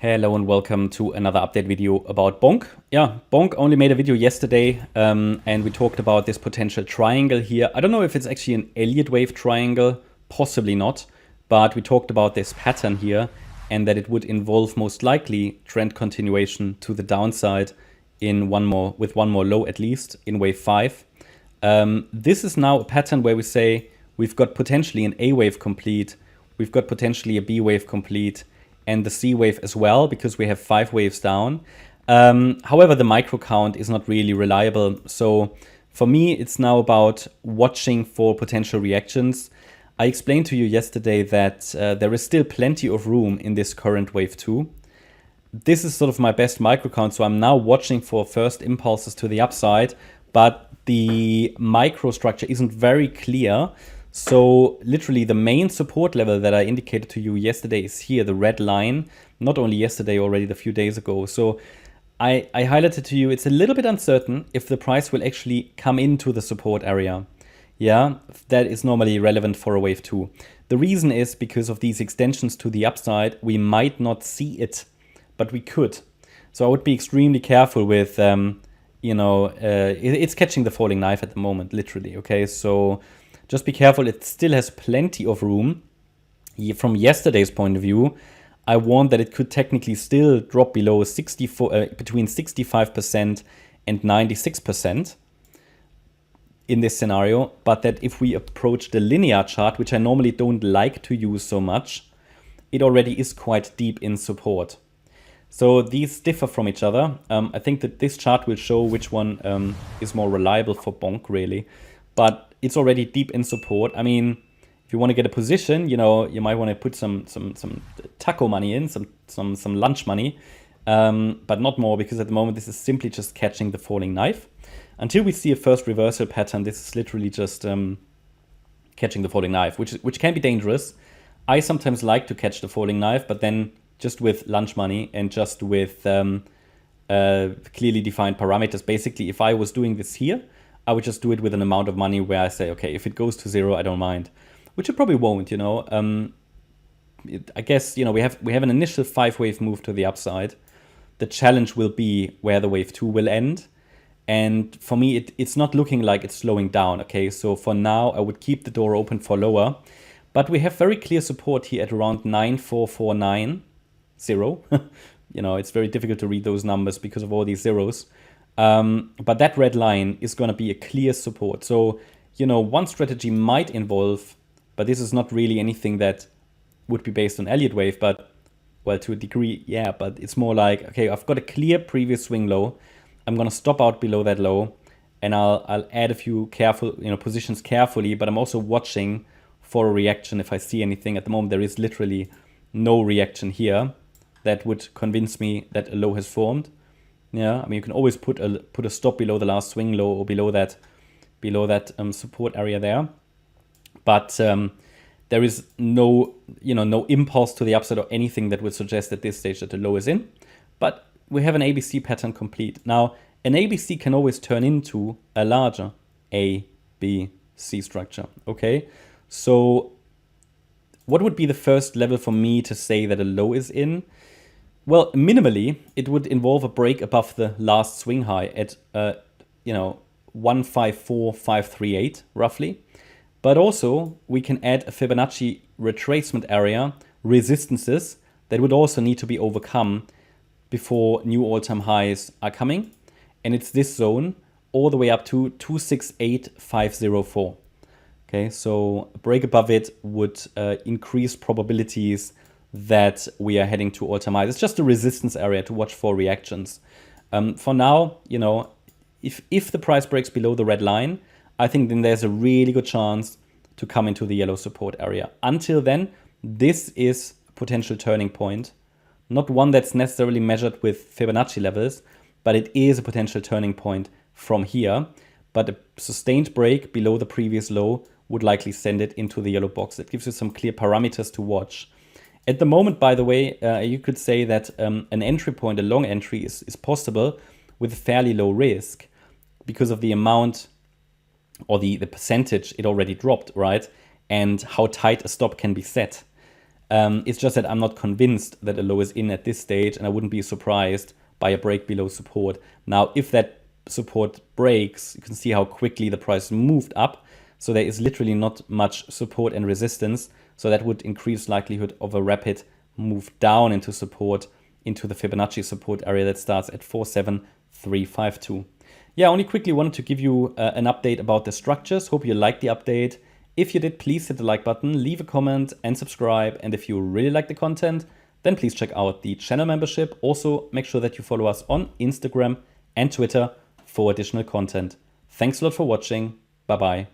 Hello and welcome to another update video about Bonk. Yeah, Bonk only made a video yesterday and we talked about this potential triangle here. I don't know if it's actually an Elliott Wave triangle, possibly not, but we talked about this pattern here and that it would involve most likely trend continuation to the downside in with one more low at least in wave 5. This is now a pattern where we say we've got potentially an A wave complete, we've got potentially a B wave complete, and the C wave as well, because we have 5 waves down. However, the micro count is not really reliable. So for me, it's now about watching for potential reactions. I explained to you yesterday that there is still plenty of room in this current wave 2. This is sort of my best micro count. So I'm now watching for first impulses to the upside, but the microstructure isn't very clear. So literally the main support level that I indicated to you yesterday is here, the red line, not only yesterday, already a few days ago. So I highlighted to you, it's a little bit uncertain if the price will actually come into the support area. Yeah, that is normally relevant for a wave 2. The reason is because of these extensions to the upside, we might not see it, but we could. So I would be extremely careful with, it's catching the falling knife at the moment, literally, okay? So just be careful, it still has plenty of room. From yesterday's point of view, I warned that it could technically still drop below between 65% and 96% in this scenario, but that if we approach the linear chart, which I normally don't like to use so much, it already is quite deep in support. So these differ from each other. I think that this chart will show which one is more reliable for Bonk, really. But it's already deep in support. I mean, if you want to get a position, you might want to put some taco money in, some lunch money, but not more, because at the moment this is simply just catching the falling knife. Until we see a first reversal pattern, this is literally just catching the falling knife, which can be dangerous. I sometimes like to catch the falling knife, but then just with lunch money and just with clearly defined parameters. Basically, if I was doing this here, I would just do it with an amount of money where I say, okay, if it goes to 0, I don't mind, which it probably won't, I guess, we have an initial 5-wave move to the upside. The challenge will be where the wave 2 will end. And for me, it's not looking like it's slowing down, okay? So for now, I would keep the door open for lower. But we have very clear support here at around 94490. It's very difficult to read those numbers because of all these zeros. But that red line is going to be a clear support. So, one strategy might involve, but this is not really anything that would be based on Elliott Wave, but, well, to a degree, yeah, but it's more like, okay, I've got a clear previous swing low. I'm going to stop out below that low, and I'll add a few careful, positions carefully, but I'm also watching for a reaction if I see anything. At the moment, there is literally no reaction here that would convince me that a low has formed. Yeah, I mean, you can always put a stop below the last swing low or below that support area there. But there is no impulse to the upside or anything that would suggest at this stage that the low is in. But we have an ABC pattern complete. Now, an ABC can always turn into a larger A, B, C structure. Okay, so what would be the first level for me to say that a low is in? Well, minimally, it would involve a break above the last swing high at, 154538 roughly. But also, we can add a Fibonacci retracement area, resistances that would also need to be overcome before new all-time highs are coming. And it's this zone all the way up to 268504. Okay, so a break above it would increase probabilities that we are heading to all-time highs. It's just a resistance area to watch for reactions. For now, if the price breaks below the red line, I think then there's a really good chance to come into the yellow support area. Until then, this is a potential turning point. Not one that's necessarily measured with Fibonacci levels, but it is a potential turning point from here. But a sustained break below the previous low would likely send it into the yellow box. It gives you some clear parameters to watch. At the moment, by the way, you could say that an entry point, a long entry, is possible with fairly low risk because of the amount or the percentage it already dropped, right? And how tight a stop can be set. It's just that I'm not convinced that a low is in at this stage, and I wouldn't be surprised by a break below support. Now, if that support breaks, you can see how quickly the price moved up. So there is literally not much support and resistance. So that would increase likelihood of a rapid move down into support, into the Fibonacci support area that starts at 47352. Yeah, I only quickly wanted to give you an update about the structures. Hope you liked the update. If you did, please hit the like button, leave a comment and subscribe. And if you really like the content, then please check out the channel membership. Also, make sure that you follow us on Instagram and Twitter for additional content. Thanks a lot for watching. Bye-bye.